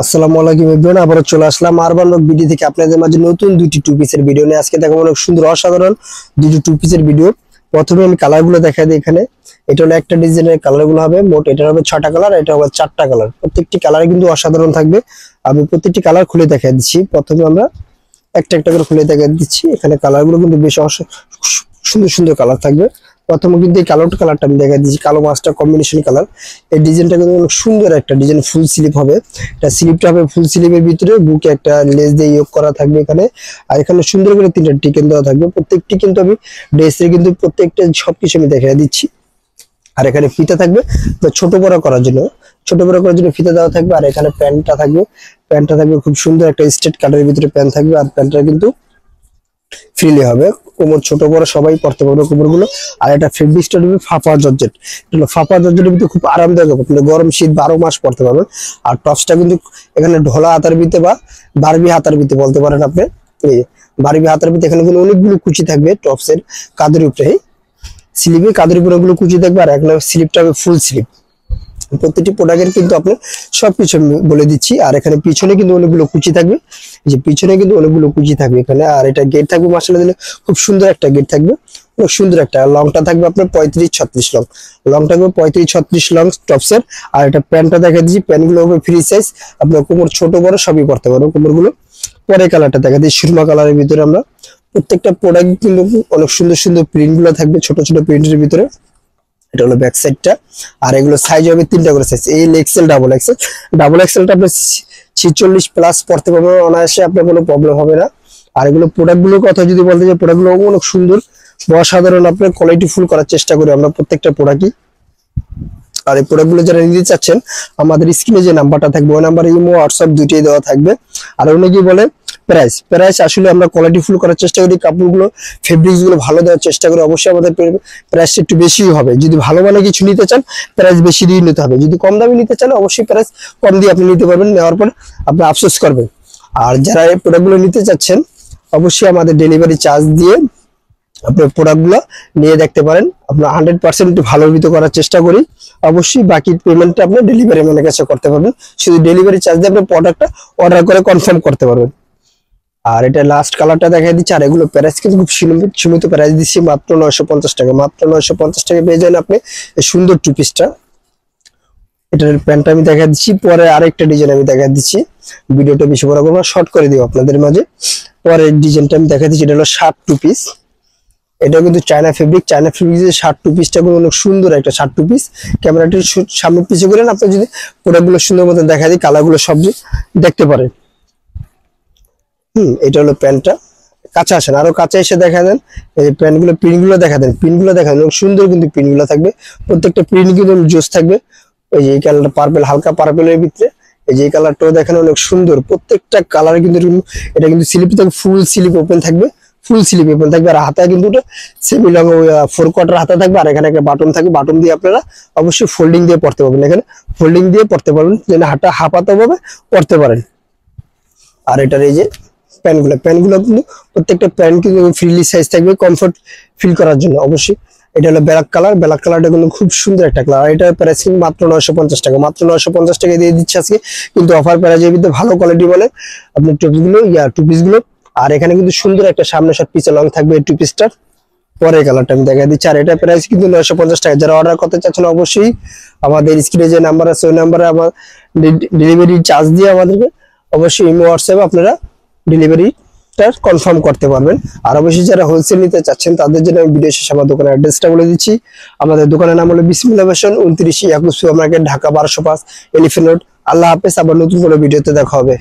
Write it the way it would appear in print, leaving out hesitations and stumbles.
আসসালামু আলাইকুম এভরিওয়ান, আবারো চলে আসলাম আরবান রক ভিডিও থেকে আপনাদের মাঝে নতুন দুইটি টু পিসের ভিডিও নিয়ে। আজকে দেখাবো অনেক সুন্দর অসাধারণ দুইটি টু পিসের ভিডিও। প্রথমে আমি কালারগুলো দেখাই দিই। এখানে এটা হলো একটা ডিজাইনের কালারগুলো হবে, মোট এটা হবে 6টা কালার, এটা হবে 4টা কালার। প্রত্যেকটি কালার কিন্তু অসাধারণ থাকবে। আমি প্রত্যেকটি কালার খুলে দেখাই দিচ্ছি। প্রথমে আমরা একটা একটা করে খুলে দেখাই দিচ্ছি। এখানে কালারগুলো কিন্তু বেশ সুন্দর সুন্দর কালার থাকবে। প্রথমে কিন্তু এই কালারটা আমি দেখা দিচ্ছি, কালো মাস্টার কম্বিনেশন কালার। এই ডিজাইনটা কিন্তু অনেক সুন্দর একটা ডিজাইন, ফুল স্লিপ হবে। এটা স্লিপটা হবে ফুল স্লিপের ভিতরে, বুকে একটা লেস দিয়ে ইয়োগ করা থাকবে এখানে। আর এখানে সুন্দর করে 3টা টিকেন দেওয়া থাকবে। প্রত্যেকটি কিন্তু আমি ড্রেসের কিন্তু প্রত্যেকটা সবকিছু আমি দেখাই দিচ্ছি। আর এখানে ফিতা থাকবে ছোট বড় করার জন্য, ফিতা দেওয়া থাকবে। আর এখানে প্যান্টটা থাকবে খুব সুন্দর একটা স্ট্রেট কাটের ভিতরে প্যান্ট থাকবে। আর প্যান্টটা কিন্তু ফ্রিলি হবে, কোমর ছোট বড় সবাই পরতে পারবে কোমরগুলো। আর এটা ফেব্রিক্সটা হবে ফাফা জর্জেট। এটা ফাফা জর্জেটের ভিতরে খুব আরামদায়ক হবে, আপনি গরম শীত 12 মাস পরতে পারবেন। আর টপসটা কিন্তু এখানে ঢোলা হাতার ভিতরে বা বারবি হাতার ভিতরে বলতে পারেন আপনি। এই বারবি হাতার ভিতরে এখানে কিন্তু অনেকগুলো কুচি থাকবে টপসের কাঁধের উপরে, স্লিপে কাঁধের উপরে গুলো কুচি থাকবে। আর এক নম্বর স্লিপটা হবে ফুল স্লিপ। প্রত্যেকটি প্রোডাক্টের কিন্তু আপনার সবকিছু আমি বলে দিচ্ছি। আর এখানে পিছনে কিন্তু অনেকগুলো কুচি থাকবে, এই যে পিছনে কিন্তু অনেকগুলো কুচি থাকবে এখানে। আর এটা গেট থাকবে মাশাআল্লাহ দিলে খুব সুন্দর একটা গেট থাকবে, খুব সুন্দর একটা। লংটা থাকবে আপনার 35-36 লং, লং থাকবে 35-36 লং টপসের। আর এটা প্যান্টটা দেখা দিচ্ছি, প্যান্টগুলো হবে ফ্রি সাইজ, আপনার কোমর ছোট বড় সবই পরতে পারবেন কোমরগুলো। পরে কালারটা দেখা দিচ্ছি সুরমা কালারের ভিতরে। আমরা প্রত্যেকটা প্রোডাক্ট কিন্তু অনেক সুন্দর সুন্দর প্রিন্ট গুলো থাকবে, ছোট ছোট প্রিন্টের ভিতরে। এটা হলো ব্যাক সাইডটা। আর এগুলো সাইজ হবে 3টা করে সাইজ, এই এক্সেল ডাবল এক্সেলটা আপনি 46+ পড়তে পারবেন অনায়াসে, আপনার কোনো প্রবলেম হবে না। আর এগুলো প্রোডাক্টগুলোর কথা যদি বলতে চাই, প্রোডাক্টগুলো অনেক সুন্দর অসাধারণ, আপনার কোয়ালিটি ফুল করার চেষ্টা করি আমরা প্রত্যেকটা প্রোডাক্টই। আর এই প্রোডাক্টগুলো যারা নিতে চাচ্ছেন, আমাদের স্ক্রিনে যে নাম্বারটা থাকবে ওই নাম্বারে ইমো হোয়াটসঅ্যাপ দুইটাই দেওয়া থাকবে। আর অনেকেই বলে প্রাইস আসলে আমরা কোয়ালিটি ফুল করার চেষ্টা করি, কাপড়গুলো ফেব্রিক্স গুলো ভালো দেওয়ার চেষ্টা করি। অবশ্যই আমাদের প্রাইস একটু বেশি হবে, যদি ভালো মানে কিছু নিতে চান প্রাইস বেশি দিয়ে নিতে হবে। যদি কম দামে নিতে চান অবশ্যই প্রাইস কম দিয়ে আপনি নিতে পারবেন, নেওয়ার পর আপনি আফসোস করবেন। আর যারা এই প্রোডাক্টগুলো নিতে চাচ্ছেন অবশ্যই আমাদের ডেলিভারি চার্জ দিয়ে আপনার প্রোডাক্টগুলো নিয়ে দেখতে পারেন। আপনার 100% ভালো ভিতর করার চেষ্টা করি। অবশ্যই বাকি পেমেন্টটা আপনি ডেলিভারি ম্যানের কাছে করতে পারবেন, শুধু ডেলিভারি চার্জ দিয়ে আপনি প্রোডাক্টটা অর্ডার করে কনফার্ম করতে পারবেন। আর এটা লাস্ট কালারটা দেখাই দিচ্ছি। আর এগুলো প্রাইস কিন্তু খুব সীমিত প্রাইস দিচ্ছি, মাত্র 950 টাকা। মাত্র 950 টাকা পেয়ে যান আপনি এই সুন্দর টু পিসটা। এটার প্যান্টটা আমি দেখা দিচ্ছি, পরে আরেকটা ডিজাইন আমি দেখা দিচ্ছি। ভিডিওটা বেশি বড় করবো, শর্ট করে দিব আপনাদের মাঝে। পরের ডিজাইনটা আমি দেখা দিচ্ছি, এটা হলো শার্ট টু পিস। এটা কিন্তু চায়না ফেব্রিক্সের শার্ট টু পিসটা কিন্তু অনেক সুন্দর একটা শার্ট টু পিস। ক্যামেরাটি সামনে পিছিয়ে করেন, আপনি যদি প্রোডাক্টগুলো সুন্দর মতো দেখা দিই, কালারগুলো সব দেখতে পারেন। এটা হলো প্যান্টটা। কাছে আসেন, আরো কাছে এসে দেখা দেন এই প্যান্টগুলো, প্রিন্টগুলো দেখা দেন, সুন্দর কিন্তু প্রিন্টগুলো থাকবে। প্রত্যেকটা প্রিন্ট কিন্তু জোস থাকবে। এই যে এই কালারটা পার্পল, হালকা পার্পলের ভিতরে এই যে এই কালারটাও দেখেন অনেক সুন্দর। প্রত্যেকটা কালার কিন্তু এটা কিন্তু স্লিপ থাকবে, ফুল স্লিপ ওপেন থাকবে, আর হাতায় কিন্তু সেমি লং 4/4 হাতা থাকবে। আর এখানে একটা বাটন থাকবে, বাটন দিয়ে আপনারা অবশ্যই ফোল্ডিং দিয়ে পড়তে পারবেন। এখানে ফোল্ডিং দিয়ে পড়তে পারবেন, যেন হাতা হাফাতে ভাবে পড়তে পারেন। আর এটার এই যে প্যান্টগুলো কিন্তু প্রত্যেকটা প্যান্ট কিন্তু ফ্রিলি সাইজ থাকবে, কমফোর্ট ফিল করার জন্য। অবশ্যই এটা হলো ব্ল্যাক কালারটা কিন্তু খুব সুন্দর একটা কালার। আর এটার প্রাইস কিন্তু মাত্র 950 টাকা, মাত্র 950 টাকা দিয়ে দিচ্ছে আজকে। কিন্তু অফার প্রাইজের ভিতরে ভালো কোয়ালিটি বলে আপনি টু পিসগুলো। আর এখানে কিন্তু সুন্দর একটা সামনে সব পিছে লং থাকবে এই টু পিসটার। পরে কালারটা আমি দেখা দিচ্ছি। আর এটা প্রাইস কিন্তু 950 টাকা। যারা অর্ডার করতে চাচ্ছেন অবশ্যই আমাদের স্ক্রিনে যে নাম্বার আছে ওই নাম্বারে আমার ডেলিভারি চার্জ দিয়ে আমাদেরকে অবশ্যই ইমো হোয়াটসঅ্যাপে আপনারা ডেলিভারিটা কনফার্ম করতে পারবেন। আর অবশ্যই যারা হোলসেল নিতে চাচ্ছেন তাদের জন্য আমি ভিডিও শেষে আমার দোকানের অ্যাড্রেসটা বলে দিচ্ছি। আমাদের দোকানের নাম হলো Bismillah fashion, 29 Yakub super market, Dhaka 1205, elephant road. আল্লাহ হাফেজ, আবার নতুন কোনো ভিডিওতে দেখা হবে।